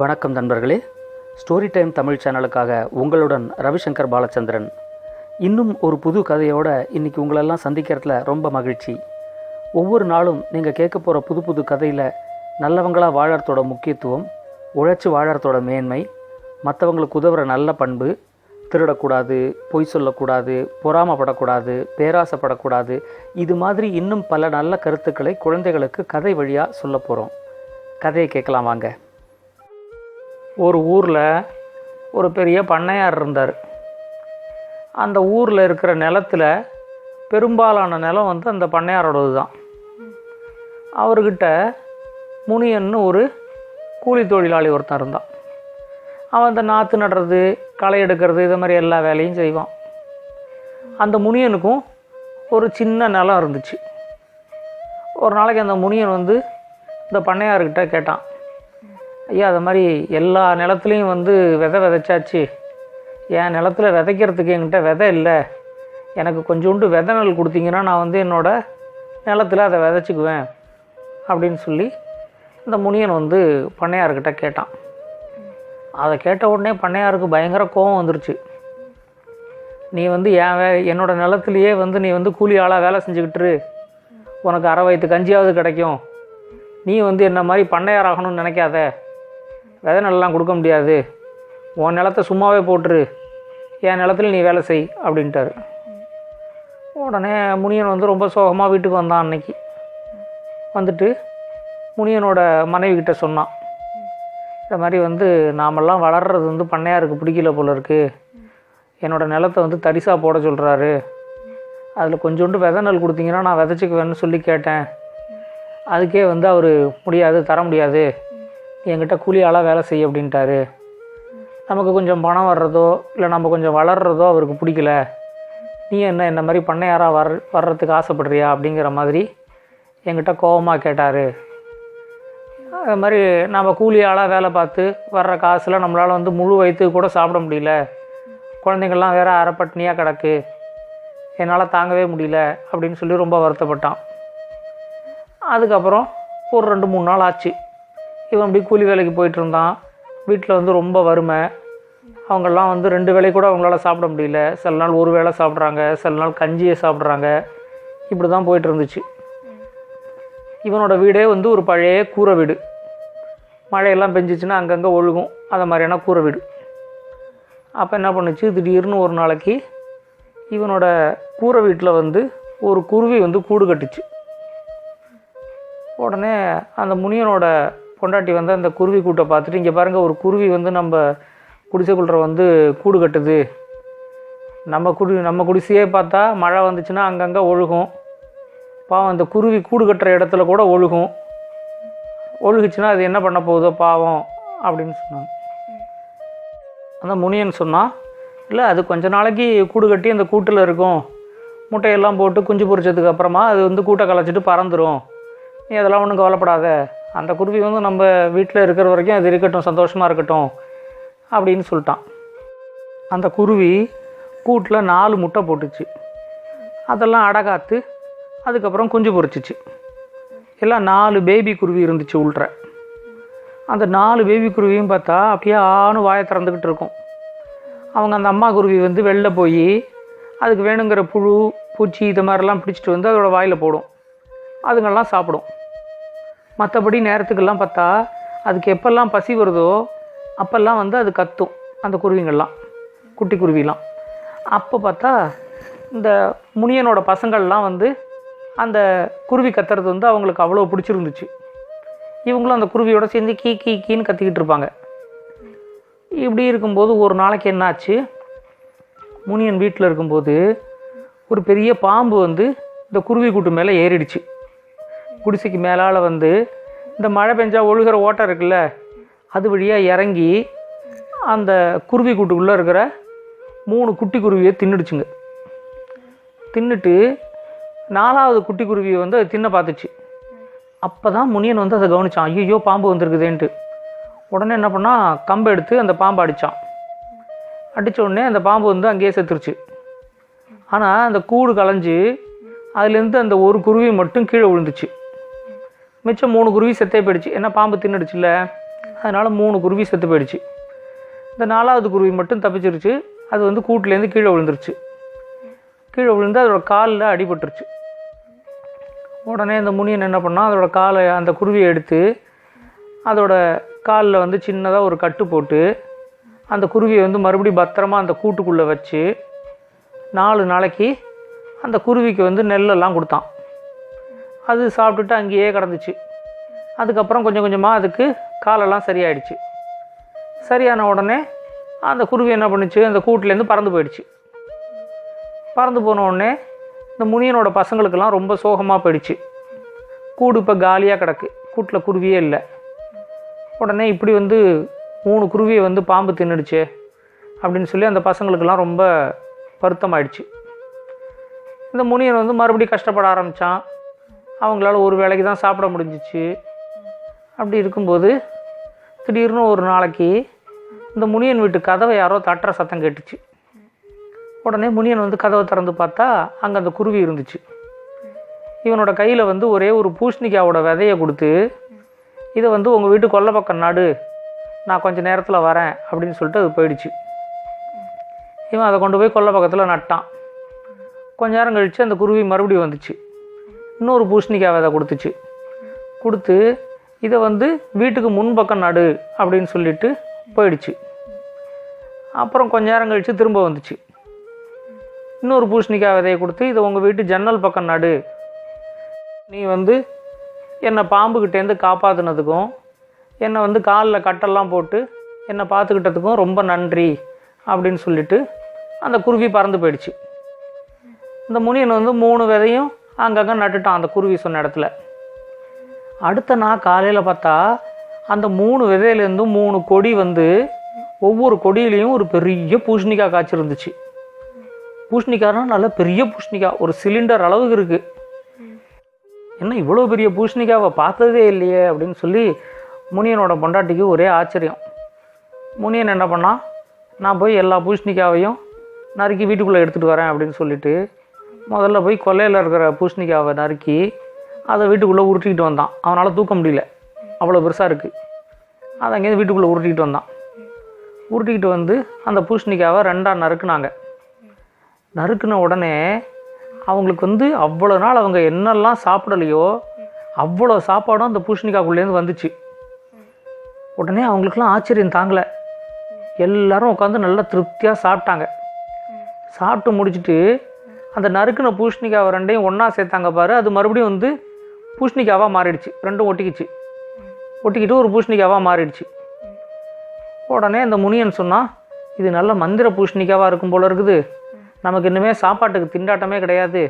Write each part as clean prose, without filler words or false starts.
வணக்கம் நண்பர்களே. Story time Tamil சேனலுக்காக உங்களுடன் ரவிசங்கர் பாலச்சந்திரன். இன்னும் ஒரு புது கதையோடு இன்றைக்கி உங்களெல்லாம் சந்திக்கிறதுல ரொம்ப மகிழ்ச்சி. ஒவ்வொரு நாளும் நீங்கள் கேட்க போகிற புது புது கதையில் நல்லவங்களாக வாழறதோட முக்கியத்துவம், உழைச்சி வாழறதோட மேன்மை, மற்றவங்களுக்கு உதவுற நல்ல பண்பு, திருடக்கூடாது, பொய் சொல்லக்கூடாது, பொறாமப்படக்கூடாது, பேராசைப்படக்கூடாது, இது மாதிரி இன்னும் பல நல்ல கருத்துக்களை குழந்தைகளுக்கு கதை வழியாக சொல்ல போகிறோம். கதையை கேட்கலாம் வாங்க. ஒரு ஊரில் ஒரு பெரிய பண்ணையார் இருந்தார். அந்த ஊரில் இருக்கிற நிலத்தில் பெரும்பாலான நிலம் அந்த பண்ணையாரோடது தான். அவர்கிட்ட முனியன்னு ஒரு கூலி தொழிலாளி ஒருத்தன் இருந்தான். அவன் அந்த நாற்று நடுறது, களை எடுக்கிறது, இது மாதிரி எல்லா வேலையும் செய்வான். அந்த முனியனுக்கும் ஒரு சின்ன நிலம் இருந்துச்சு. ஒரு நாளைக்கு அந்த முனியன் இந்த பண்ணையார்கிட்ட கேட்டான், ஐயா, அது மாதிரி எல்லா நிலத்துலேயும் விதை விதைச்சாச்சு, என் நிலத்தில் விதைக்கிறதுக்கு என்கிட்ட விதை இல்லை, எனக்கு கொஞ்சோண்டு விதை நெல் கொடுத்தீங்கன்னா நான் என்னோடய நிலத்தில் அதை விதைச்சிக்குவேன் அப்படின்னு சொல்லி இந்த முனியன் பண்ணையார்கிட்ட கேட்டான். அதை கேட்ட உடனே பண்ணையாருக்கு பயங்கர கோபம் வந்துருச்சு. நீ என்னோடய நிலத்துலையே நீ கூலி ஆளாக வேலை செஞ்சுக்கிட்டுரு, உனக்கு அரை வயிற்று கஞ்சியாவது கிடைக்கும், நீ என்ன மாதிரி பண்ணையார் ஆகணும்னு நினைக்காத, விதை நெல்லாம் கொடுக்க முடியாது, உன் நிலத்தை சும்மாவே போட்டுரு, என் நிலத்தில் நீ வேலை செய் அப்படின்ட்டார். உடனே முனியன் ரொம்ப சோகமாக வீட்டுக்கு வந்தான். அன்னைக்கு வந்துட்டு முனியனோட மனைவிக்கிட்ட சொன்னான், இந்த மாதிரி நாமெல்லாம் வளர்கிறது பண்ணையாருக்கு பிடிக்கல போல இருக்குது, என்னோடய நிலத்தை தரிசாக போட சொல்கிறாரு, அதில் கொஞ்சோண்டு விதை நெல் கொடுத்தீங்கன்னா நான் விதைச்சிக்குவேன்னு சொல்லி கேட்டேன், அதுக்கே அவர் முடியாது, தர முடியாது, என்கிட்ட கூலி ஆளாக வேலை செய்ய அப்படின்ட்டாரு, நமக்கு கொஞ்சம் பணம் வர்றதோ இல்லை நம்ம கொஞ்சம் வளர்கிறதோ அவருக்கு பிடிக்கல, நீ என்ன மாதிரி பண்ணையாராக வர்றதுக்கு ஆசைப்படுறியா அப்படிங்கிற மாதிரி என்கிட்ட கோபமாக கேட்டார். அது மாதிரி நம்ம கூலி ஆளாக வேலை பார்த்து வர்ற காசில் நம்மளால் முழு வயிற்று கூட சாப்பிட முடியல, குழந்தைங்கள்லாம் வேறு அரைப்பட்டினியாக கிடக்கு, என்னால் தாங்கவே முடியல அப்படின்னு சொல்லி ரொம்ப வருத்தப்பட்டான். அதுக்கப்புறம் ஒரு 2-3 நாள் ஆச்சு. இவன் அப்படி கூலி வேலைக்கு போயிட்டு இருந்தான். வீட்டில் ரொம்ப வறுமை, அவங்கெல்லாம் 2 வேளை கூட அவங்களால சாப்பிட முடியல, சில நாள் ஒரு வேளை சாப்பிட்றாங்க, சில நாள் கஞ்சியை சாப்பிட்றாங்க, இப்படி தான் போயிட்டு இருந்துச்சு. இவனோட வீடே ஒரு பழைய கூரை வீடு, மழையெல்லாம் பெஞ்சிச்சுன்னா அங்கங்கே ஒழுகும், அதை மாதிரியான கூரை வீடு. அப்போ என்ன பண்ணுச்சு, திடீர்னு ஒரு நாளைக்கு இவனோட கூரை வீட்டில் ஒரு குருவி கூடு கட்டுச்சு. உடனே அந்த முனியனோட பொண்டாட்டி அந்த குருவி கூட்டை பார்த்துட்டு, இங்கே பாருங்கள், ஒரு குருவி நம்ம குடிசைக்குள்ள கூடு கட்டுது, நம்ம குடிசையே பார்த்தா மழை வந்துச்சுன்னா அங்கங்கே ஒழுகும், பாவம் அந்த குருவி கூடு கட்டுற இடத்துல கூட ஒழுகுச்சுன்னா அது என்ன பண்ண போகுதோ பாவம் அப்படின்னு சொன்னாங்க. அந்த முனியன் சொன்னான், இல்லை, அது கொஞ்ச நாளைக்கு கூடு கட்டி அந்த கூட்டில் இருக்கும், முட்டையெல்லாம் போட்டு குஞ்சு பொரிச்சதுக்கு அப்புறமா அது கூட்டை கலைச்சிட்டு பறந்துடும், நீ அதெல்லாம் ஒன்றும் கவலைப்படாத, அந்த குருவி நம்ம வீட்டில் இருக்கிற வரைக்கும் அது இருக்கட்டும், சந்தோஷமாக இருக்கட்டும் அப்படின்னு சொல்லிட்டான். அந்த குருவி கூட்டில் 4 முட்டை போட்டுச்சு, அதெல்லாம் அடகாத்து அதுக்கப்புறம் குஞ்சு பொரிச்சிச்சு. எல்லாம் 4 பேபி குருவி இருந்துச்சு உள்ற. அந்த 4 பேபி குருவியும் பார்த்தா அப்படியே ஆணு வாயை திறந்துக்கிட்டு இருக்கும். அவங்க அந்த அம்மா குருவி வெளில போய் அதுக்கு வேணுங்கிற புழு பூச்சி இது மாதிரிலாம் பிடிச்சிட்டு அதோடய வாயில் போடும், அதுங்கெல்லாம் சாப்பிடும். மற்றபடி நேரத்துக்கெல்லாம் பார்த்தா அதுக்கு எப்பெல்லாம் பசி வருதோ அப்போல்லாம் அது கத்தும், அந்த குருவிங்கள்லாம், குட்டி குருவிலாம். அப்போ பார்த்தா இந்த முனியனோட பசங்கள்லாம் அந்த குருவி கத்துறது அவங்களுக்கு அவ்வளோ பிடிச்சிருந்துச்சு. இவங்களும் அந்த குருவியோட சேர்ந்து கீ கீ கீன்னு கத்திக்கிட்டு இருப்பாங்க. இப்படி இருக்கும்போது ஒரு நாளைக்கு என்னாச்சு, முனியன் வீட்டில் இருக்கும்போது ஒரு பெரிய பாம்பு இந்த குருவி கூட்டு மேலே ஏறிடுச்சு. குடிசைக்கு மேலால் இந்த மழை பெஞ்சா ஒழுகிற ஓட்டம் இருக்குல்ல, அது வழியாக இறங்கி அந்த குருவி கூட்டுக்குள்ளே இருக்கிற 3 குட்டி குருவியை தின்னுடுச்சுங்க. தின்னுட்டு 4வது குட்டி குருவியை அது தின்ன பார்த்துச்சு. அப்போ தான் முனியன் அதை கவனித்தான், ஐயோ பாம்பு வந்திருக்குதேன்ட்டு. உடனே என்ன பண்ணால், கம்பை எடுத்து அந்த பாம்பை அடித்தான். அடித்த உடனே அந்த பாம்பு அங்கேயே செத்துருச்சு. ஆனால் அந்த கூடு களைஞ்சி அதுலேருந்து அந்த ஒரு குருவி மட்டும் கீழே விழுந்துச்சு. மிச்சம் 3 குருவி செத்தே போயிடுச்சு. ஏன்னா பாம்பு தின்னுடுச்சுல்ல, அதனால் 3 குருவி செத்து போயிடுச்சு. இந்த 4வது குருவி மட்டும் தப்பிச்சிருச்சு. அது வந்து கூட்டிலேருந்து கீழே விழுந்துருச்சு. கீழே விழுந்து அதோட காலில் அடிபட்டுருச்சு. உடனே இந்த முனியன் என்ன பண்ணால் அதோட காலை, அந்த குருவியை எடுத்து அதோட காலில் வந்து சின்னதாக ஒரு கட்டு போட்டு அந்த குருவியை வந்து மறுபடியும் பத்திரமா அந்த கூட்டுக்குள்ளே வச்சு 4 நாளைக்கு அந்த குருவிக்கு வந்து நெல்லெல்லாம் கொடுத்தான். அது சாப்பிட்டுட்டு அங்கேயே கிடந்துச்சு. அதுக்கப்புறம் கொஞ்சம் கொஞ்சமாக அதுக்கு காலெல்லாம் சரியாயிடுச்சு. சரியான உடனே அந்த குருவி என்ன பண்ணுச்சு, அந்த கூட்டிலேருந்து பறந்து போயிடுச்சு. பறந்து போன உடனே இந்த முனியனோட பசங்களுக்கெல்லாம் ரொம்ப சோகமாக போயிடுச்சு. கூடு இப்போ காலியாக கிடக்கு, கூட்டில் குருவியே இல்லை. உடனே இப்படி வந்து 3 குருவியை வந்து பாம்பு தின்னுடுச்சு அப்படின்னு சொல்லி அந்த பசங்களுக்கெல்லாம் ரொம்ப வருத்தமாயிடுச்சு. இந்த முனியன் வந்து மறுபடியும் கஷ்டப்பட ஆரம்பித்தான். அவங்களால ஒரு வேளைக்கு தான் சாப்பிட முடிஞ்சிச்சு. அப்படி இருக்கும்போது திடீர்னு ஒரு நாளைக்கு இந்த முனியன் வீட்டு கதவை யாரோ தட்டுற சத்தம் கேட்டுச்சு. உடனே முனியன் வந்து கதவை திறந்து பார்த்தா அங்கே அந்த குருவி இருந்துச்சு. இவனோட கையில் வந்து ஒரே ஒரு பூசணிக்காவோட விதையை கொடுத்து, இதை வந்து உங்கள் வீட்டு கொல்லை பக்கம் நடு, நான் கொஞ்சம் நேரத்தில் வரேன் அப்படின்னு சொல்லிட்டு அது போயிடுச்சு. இவன் அதை கொண்டு போய் கொல்லை பக்கத்தில் நட்டான். கொஞ்ச நேரம் கழித்து அந்த குருவி மறுபடியும் வந்துச்சு. இன்னொரு பூசணிக்காய் விதை கொடுத்துச்சு. கொடுத்து இதை வந்து வீட்டுக்கு முன்பக்கம் நடு அப்படின்னு சொல்லிட்டு போயிடுச்சு. அப்புறம் கொஞ்ச நேரம் கழித்து திரும்ப வந்துச்சு. இன்னொரு பூசணிக்காய் விதையை கொடுத்து இதை உங்கள் வீட்டு ஜன்னல் பக்கம் நடு, நீ வந்து என்னை பாம்புக்கிட்டேருந்து காப்பாற்றினதுக்கும் என்னை வந்து காலில் கட்டெல்லாம் போட்டு என்னை பார்த்துக்கிட்டதுக்கும் ரொம்ப நன்றி அப்படின்னு சொல்லிட்டு அந்த குருவி பறந்து போயிடுச்சு. இந்த முனியன் வந்து 3 விதையும் அங்கங்கே நட்டுட்டான் அந்த குருவி சொன்ன இடத்துல. அடுத்த நாள் காலையில் பார்த்தா அந்த 3 விதையிலேருந்து 3 கொடி வந்து ஒவ்வொரு கொடியிலையும் ஒரு பெரிய பூசணிக்காய் காய்ச்சிருந்துச்சு. பூசணிக்காய்னா நல்ல பெரிய பூசணிக்காய், ஒரு சிலிண்டர் அளவுக்கு இருக்குது. என்ன இவ்வளோ பெரிய பூசணிக்காவை பார்த்ததே இல்லையே அப்படின்னு சொல்லி முனியனோட பொண்டாட்டிக்கு ஒரே ஆச்சரியம். முனியன் என்ன பண்ணால், நான் போய் எல்லா பூசணிக்காவையும் நறுக்கி வீட்டுக்குள்ளே எடுத்துகிட்டு வரேன் அப்படின்னு சொல்லிட்டு முதல்ல போய் கொல்லையில் இருக்கிற பூசணிக்காவை நறுக்கி அதை வீட்டுக்குள்ளே உருட்டிக்கிட்டு வந்தான். அவனால் தூக்க முடியல, அவ்வளோ பெருசாக இருக்குது. அதை அங்கேருந்து வீட்டுக்குள்ளே உருட்டிக்கிட்டு வந்தான். உருட்டிக்கிட்டு வந்து அந்த பூசணிக்காவை 2ஆக நறுக்குனாங்க. நறுக்குன உடனே அவங்களுக்கு வந்து அவ்வளோ நாள் அவங்க என்னெல்லாம் சாப்பிடலையோ அவ்வளோ சாப்பாடும் அந்த பூசணிக்காய்க்குள்ளேருந்து வந்துச்சு. உடனே அவங்களுக்குலாம் ஆச்சரியம் தாங்கலை. எல்லோரும் உட்காந்து நல்லா திருப்தியாக சாப்பிட்டாங்க. சாப்பிட்டு முடிச்சுட்டு அந்த நறுக்குன பூசணிக்காவை 2ஐயும் ஒன்றா சேர்த்தாங்க பாரு, அது மறுபடியும் வந்து பூசணிக்காவாக மாறிடுச்சு. 2ம் ஒட்டிக்கிச்சு. ஒட்டிக்கிட்டு ஒரு பூசணிக்காவாக மாறிடுச்சு. உடனே அந்த முனியன் சொன்னால், இது நல்ல மந்திர பூசணிக்காவாக இருக்கும் போல இருக்குது, நமக்கு இன்னுமே சாப்பாட்டுக்கு திண்டாட்டமே கிடையாது,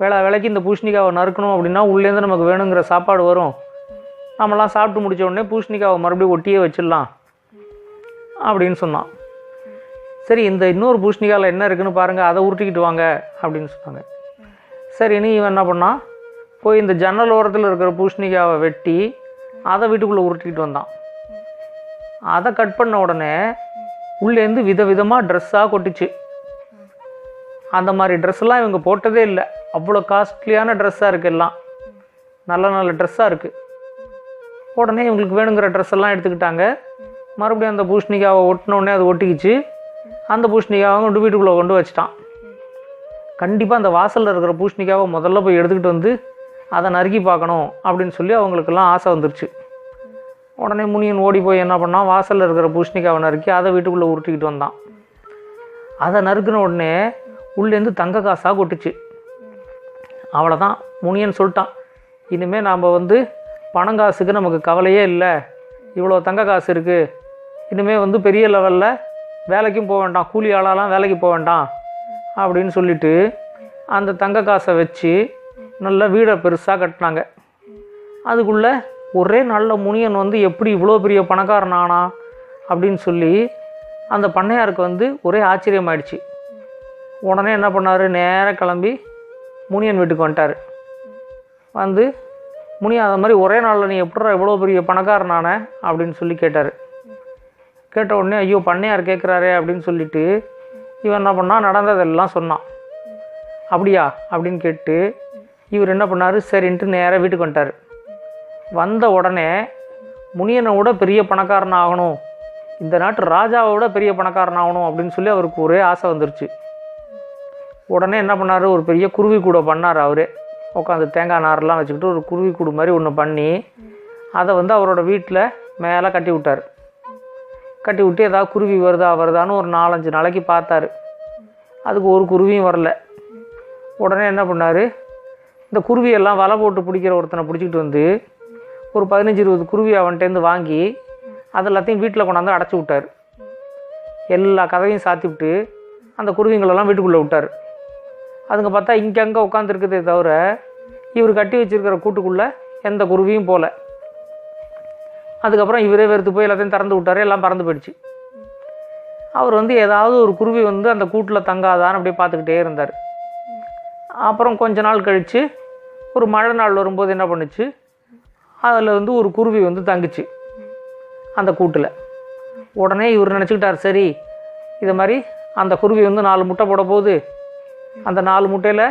வேளைக்கு இந்த பூசணிக்காவை நறுக்கணும் அப்படின்னா உள்ளேருந்து நமக்கு வேணுங்கிற சாப்பாடு வரும், நம்மளாம் சாப்பிட்டு முடித்த உடனே பூசணிக்காவை மறுபடியும் ஒட்டியே வச்சிடலாம் அப்படின்னு சொன்னான். சரி, இந்த இன்னொரு பூசணிக்காயில் என்ன இருக்குதுன்னு பாருங்கள், அதை உருட்டிக்கிட்டு வாங்க அப்படின்னு சொன்னாங்க. சரின்னு இவன் என்ன பண்ணான், போய் இந்த ஜன்னல் ஓரத்தில் இருக்கிற பூசணிக்காவை வெட்டி அதை வீட்டுக்குள்ளே உருட்டிக்கிட்டு வந்தான். அதை கட் பண்ண உடனே உள்ளேருந்து விதவிதமாக ட்ரெஸ்ஸாக கொட்டிச்சு. அந்த மாதிரி ட்ரெஸ்ஸெல்லாம் இவங்க போட்டதே இல்லை. அவ்வளோ காஸ்ட்லியான ட்ரெஸ்ஸாக இருக்குது, எல்லாம் நல்ல நல்ல ட்ரெஸ்ஸாக இருக்குது. உடனே இவங்களுக்கு வேணுங்கிற ட்ரெஸ்ஸெல்லாம் எடுத்துக்கிட்டாங்க. மறுபடியும் அந்த பூசணிக்காவை ஒட்டினோடனே அது ஒட்டிக்கிச்சு. அந்த பூசணிக்காவை கொண்டு வீட்டுக்குள்ளே கொண்டு வச்சிட்டான். கண்டிப்பாக அந்த வாசலில் இருக்கிற பூசணிக்காவை முதல்ல போய் எடுத்துக்கிட்டு வந்து அதை நறுக்கி பார்க்கணும் அப்படின்னு சொல்லி அவங்களுக்கெல்லாம் ஆசை வந்துருச்சு. உடனே முனியன் ஓடி போய் என்ன பண்ணான், வாசலில் இருக்கிற பூசணிக்காவை நறுக்கி அதை வீட்டுக்குள்ளே உருட்டிக்கிட்டு வந்தான். அதை நறுக்கின உடனே உள்ளேருந்து தங்க காசாக கொட்டுச்சு. அவ்வளோதான், முனியன் சொல்லிட்டான், இனிமேல் நாம் வந்து பணங்காசுக்கு நமக்கு கவலையே இல்லை, இவ்வளோ தங்க காசு இருக்குது, இனிமேல் வந்து பெரிய லெவலில் வேலைக்கும் போக வேண்டாம், கூலி ஆளாலாம் வேலைக்கு போக வேண்டாம் அப்படின்னு சொல்லிட்டு அந்த தங்க காசை வச்சு நல்ல வீடை பெருசாக கட்டினாங்க. அதுக்குள்ளே ஒரே நல்ல முனியன் வந்து எப்படி இவ்வளோ பெரிய பணக்காரன் ஆனா அப்படின்னு சொல்லி அந்த பண்ணையாருக்கு வந்து ஒரே ஆச்சரியமாயிடுச்சு. உடனே என்ன பண்ணார், நேராக கிளம்பி முனியன் வீட்டுக்கு வந்துட்டார். வந்து முனியன் அதை மாதிரி ஒரே நாளில் நீ எப்படா இவ்வளோ பெரிய பணக்காரனான அப்படின்னு சொல்லி கேட்டார். கேட்ட உடனே ஐயோ பண்ணையார் கேட்குறாரே அப்படின்னு சொல்லிட்டு இவன் என்ன பண்ணால் நடந்ததெல்லாம் சொன்னான். அப்படியா அப்படின்னு கேட்டு இவர் என்ன பண்ணார், சரின்ட்டு நேராக வீட்டுக்கு வந்துட்டார். வந்த உடனே முனியனை விட பெரிய பணக்காரன் ஆகணும், இந்த நாட்டு ராஜாவை விட பெரிய பணக்காரன் ஆகணும் அப்படின்னு சொல்லி அவருக்கு ஒரே ஆசை வந்துருச்சு. உடனே என்ன பண்ணார், ஒரு பெரிய குருவி கூடை பண்ணார். அவரே உட்காந்து தேங்காய் நாரெலாம் வச்சுக்கிட்டு ஒரு குருவி கூடு மாதிரி ஒன்று பண்ணி அதை வந்து அவரோட வீட்டில் மேலே கட்டி விட்டார். கட்டி விட்டு ஏதாவது குருவி வருதான்னு ஒரு 4-5 நாளைக்கு பார்த்தாரு. அதுக்கு ஒரு குருவியும் வரல. உடனே என்ன பண்ணார், இந்த குருவியெல்லாம் வலை போட்டு பிடிக்கிற ஒருத்தனை பிடிச்சிக்கிட்டு வந்து ஒரு 15-20 குருவி அவன்கிட்டேருந்து வாங்கி அது எல்லாத்தையும் வீட்டில் கொண்டாந்து அடைச்சி விட்டார். எல்லா கதவையும் சாத்தி விட்டு அந்த குருவிங்களெல்லாம் வீட்டுக்குள்ளே விட்டார். அதுங்க பார்த்தா இங்கங்கே உட்காந்துருக்குதே தவிர இவர் கட்டி வச்சுருக்கிற கூட்டுக்குள்ளே எந்த குருவியும் போகல. அதுக்கப்புறம் இவரே வெறுத்து போய் எல்லாத்தையும் திறந்து விட்டார். எல்லாம் பறந்து போயிடுச்சு. அவர் வந்து ஏதாவது ஒரு குருவி வந்து அந்த கூட்டில் தங்காதான்னு அப்படியே பார்த்துக்கிட்டே இருந்தார். அப்புறம் கொஞ்ச நாள் கழித்து ஒரு மழை நாள் வரும்போது என்ன பண்ணுச்சு, அதில் வந்து ஒரு குருவி வந்து தங்குச்சு அந்த கூட்டில். உடனே இவர் நினச்சிக்கிட்டார், சரி இதை மாதிரி அந்த குருவி வந்து 4 முட்டை போட போகுது, அந்த 4 முட்டையில்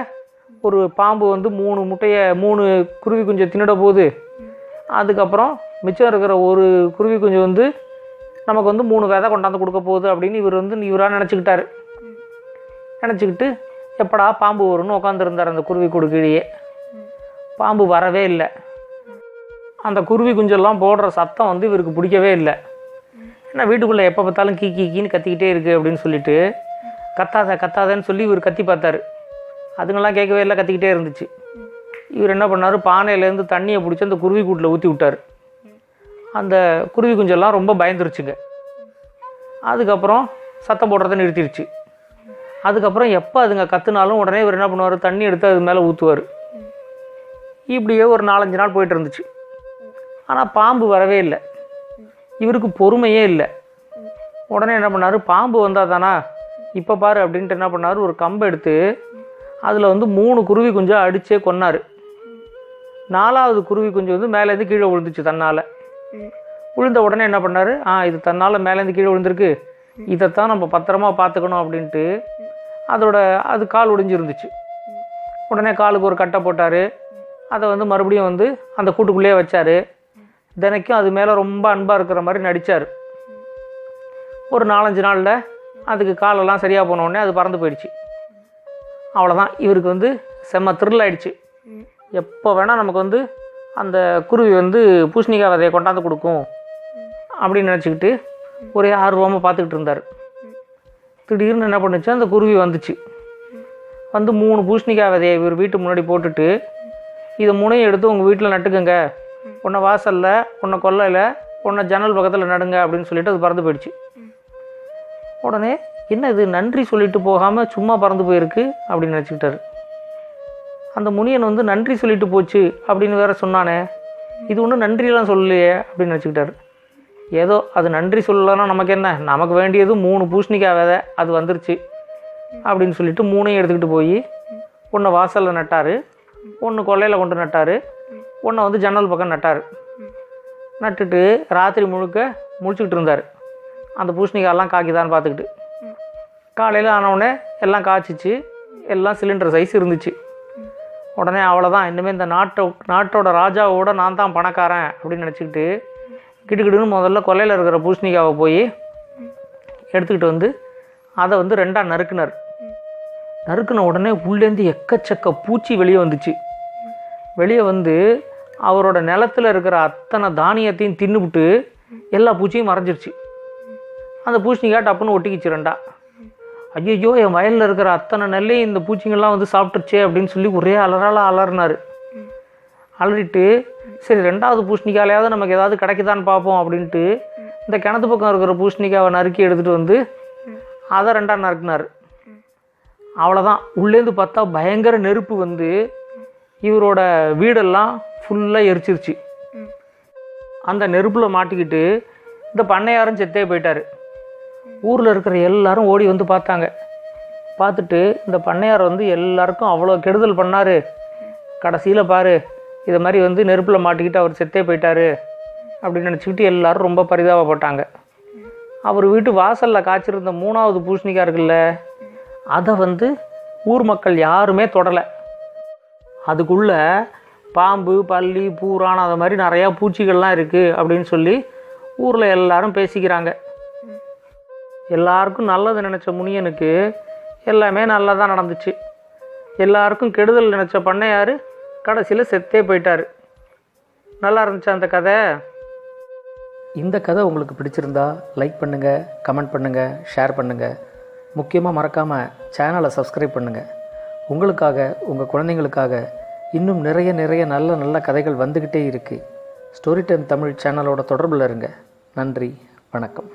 ஒரு பாம்பு வந்து 3 குருவி குஞ்சை தின்னிட போகுது, அதுக்கப்புறம் மிச்சம் இருக்கிற ஒரு குருவி குஞ்சு வந்து நமக்கு வந்து 3 விதை கொண்டாந்து கொடுக்க போகுது அப்படின்னு இவராக நினச்சிக்கிட்டாரு. நினச்சிக்கிட்டு எப்படா பாம்பு வரும்னு உட்காந்துருந்தார் அந்த குருவி கூடு கீழே. பாம்பு வரவே இல்லை. அந்த குருவி குஞ்செல்லாம் போடுற சத்தம் வந்து இவருக்கு பிடிக்கவே இல்லை. ஏன்னா வீட்டுக்குள்ளே எப்போ பார்த்தாலும் கீன்னு கத்திக்கிட்டே இருக்குது அப்படின்னு சொல்லிட்டு கத்தாதன்னு சொல்லி இவர் கத்தி பார்த்தாரு. அதுங்கெல்லாம் கேட்கவே இல்லை, கத்திக்கிட்டே இருந்துச்சு. இவர் என்ன பண்ணார், பானையிலேருந்து தண்ணியை பிடிச்சி அந்த குருவி கூட்டில் ஊற்றி விட்டார். அந்த குருவி குஞ்செல்லாம் ரொம்ப பயந்துருச்சுங்க. அதுக்கப்புறம் சத்தம் போடுறத நிறுத்திடுச்சு. அதுக்கப்புறம் எப்போ அதுங்க கத்துனாலும் உடனே இவர் என்ன பண்ணுவார், தண்ணி எடுத்து அது மேலே ஊற்றுவார். இப்படியே ஒரு 4-5 நாள் போயிட்டு இருந்துச்சு. ஆனால் பாம்பு வரவே இல்லை. இவருக்கு பொறுமையே இல்லை. உடனே என்ன பண்ணார், பாம்பு வந்தால் தானா இப்போ பாரு அப்படின்ட்டு என்ன பண்ணார், ஒரு கம்பை எடுத்து அதில் வந்து 3 குருவி குஞ்சை அடித்தே கொன்னார். 4வது குருவி குஞ்சு வந்து மேலேருந்து கீழே விழுந்துச்சு தன்னால். விழுந்த உடனே என்ன பண்ணார், இது தன்னால் மேலேருந்து கீழே விழுந்திருக்கு, இதைத்தான் நம்ம பத்திரமா பார்த்துக்கணும் அப்படின்ட்டு அது கால் ஒடிஞ்சிருந்துச்சு. உடனே காலுக்கு ஒரு கட்டை போட்டார். அதை வந்து மறுபடியும் வந்து அந்த கூட்டுக்குள்ளேயே வச்சார். தினைக்கும் அது மேலே ரொம்ப அன்பாக இருக்கிற மாதிரி நடித்தார். ஒரு 4-5 நாளில் அதுக்கு காலெல்லாம் சரியாக போனோடனே அது பறந்து போயிடுச்சு. அவ்வளோதான், இவருக்கு வந்து செம்ம த்ரில் ஆகிடுச்சு. எப்போ வேணால் நமக்கு வந்து அந்த குருவி வந்து பூசணிக்காய் விதையை கொண்டாந்து கொடுக்கும் அப்படின்னு நினச்சிக்கிட்டு ஒரே ஆர்வமாக பார்த்துக்கிட்டு இருந்தார். திடீர்னு என்ன பண்ணுச்சு, அந்த குருவி வந்துச்சு. வந்து 3 பூசணிக்காய் விதையை இவர் வீட்டு முன்னாடி போட்டுட்டு, இதை 3ஐயும் எடுத்து உங்கள் வீட்டில் நட்டுக்குங்க, உன்னை வாசலில், உன்னை கொல்லையில், உன்னை ஜன்னல் பக்கத்தில் நடுங்க அப்படின்னு சொல்லிட்டு அது பறந்து போயிடுச்சு. உடனே என்ன இது நன்றி சொல்லிட்டு போகாமல் சும்மா பறந்து போயிருக்கு அப்படின்னு நினச்சிக்கிட்டாரு. அந்த முனியன் வந்து நன்றி சொல்லிட்டு போச்சு அப்படின்னு வேற சொன்னானே, இது ஒன்றும் நன்றியெல்லாம் சொல்லலையே அப்படின்னு நினச்சிக்கிட்டாரு. ஏதோ அது நன்றி சொல்லலைன்னா நமக்கு என்ன, நமக்கு வேண்டியது 3 பூசணிக்காய் விதை, அது வந்துருச்சு அப்படின்னு சொல்லிட்டு 3ஐயும் எடுத்துக்கிட்டு போய் ஒன்று வாசலில் நட்டார், ஒன்று கொல்லையில் கொண்டு நட்டார், ஒன்றை வந்து ஜன்னல் பக்கம் நட்டார். நட்டுட்டு ராத்திரி முழுக்க முழிச்சுக்கிட்டு இருந்தார், அந்த பூசணிக்காயெல்லாம் காய்க்குதான்னு பார்த்துக்கிட்டு. காலையில் ஆனவுடனே எல்லாம் காய்ச்சிச்சு, எல்லாம் சிலிண்டர் சைஸ் இருந்துச்சு. உடனே அவ்வளோதான், இனிமேல் இந்த நாட்டோட ராஜாவோட நான் தான் பணக்காரன் அப்படின்னு நினச்சிக்கிட்டு கிட்டுக்கிட்டுன்னு முதல்ல கொல்லையில் இருக்கிற பூசணிக்காவை போய் எடுத்துக்கிட்டு வந்து அதை வந்து 2ஆக நறுக்குனார். நறுக்குன உடனே உள்ளேருந்து எக்கச்சக்க பூச்சி வெளியே வந்துச்சு. வெளியே வந்து அவரோட நிலத்தில் இருக்கிற அத்தனை தானியத்தையும் தின்னுபிட்டு எல்லா பூச்சியும் மறைஞ்சிருச்சு. அந்த பூசணிக்காய் டப்புன்னு ஒட்டிக்கிச்சு 2ஆ. ஐயோ, என் வயலில் இருக்கிற அத்தனை நெல்லையும் இந்த பூச்சிங்கள்லாம் வந்து சாப்பிட்டுருச்சே அப்படின்னு சொல்லி ஒரே அலறினார். அலறிட்டு சரி 2வது பூசணிக்காயாவது நமக்கு ஏதாவது கிடைக்குதான்னு பார்ப்போம் அப்படின்ட்டு இந்த கிணத்து பக்கம் இருக்கிற பூசணிக்காவை நறுக்கி எடுத்துகிட்டு வந்து அதை 2ஆக நறுக்குனார். அவ்வளோதான், உள்ளேருந்து பார்த்தா பயங்கர நெருப்பு வந்து இவரோட வீடெல்லாம் ஃபுல்லாக எரிச்சிருச்சு. அந்த நெருப்பில் மாட்டிக்கிட்டு இந்த பண்ணையாரும் செத்தே போயிட்டார். ஊரில் இருக்கிற எல்லாரும் ஓடி வந்து பார்த்தாங்க. பார்த்துட்டு இந்த பண்ணையார் வந்து எல்லாருக்கும் அவ்வளோ கெடுதல் பண்ணார், கடைசியில் பாரு இதை மாதிரி வந்து நெருப்பில் மாட்டிக்கிட்டு அவர் செத்தே போயிட்டார் அப்படின்னு நினச்சிக்கிட்டு எல்லோரும் ரொம்ப பரிதாபப்பட்டாங்க. அவர் வீட்டு வாசலில் காய்ச்சிருந்த 3வது பூசணிக்காய் இருக்குல்ல, அதை வந்து ஊர் மக்கள் யாருமே தொடலை. அதுக்குள்ளே பாம்பு, பல்லி, பூரான் அது மாதிரி நிறையா பூச்சிகள்லாம் இருக்குது அப்படின்னு சொல்லி ஊரில் எல்லாரும் பேசிக்கிறாங்க. எல்லாருக்கும் நல்லது நினச்ச முனியனுக்கு எல்லாமே நல்லதாக நடந்துச்சு. எல்லாருக்கும் கெடுதல் நினச்ச பண்ணையார் கடைசியில் செத்தே போயிட்டார். நல்லா இருந்துச்சு அந்த கதை. இந்த கதை உங்களுக்கு பிடிச்சிருந்தா லைக் பண்ணுங்கள், கமெண்ட் பண்ணுங்கள், ஷேர் பண்ணுங்கள். முக்கியமாக மறக்காமல் சேனலை சப்ஸ்கிரைப் பண்ணுங்கள். உங்களுக்காக, உங்கள் குழந்தைங்களுக்காக இன்னும் நிறைய நல்ல நல்ல கதைகள் வந்துக்கிட்டே இருக்குது. ஸ்டோரி டைம் தமிழ் சேனலோட தொடர்பில் இருங்க. நன்றி, வணக்கம்.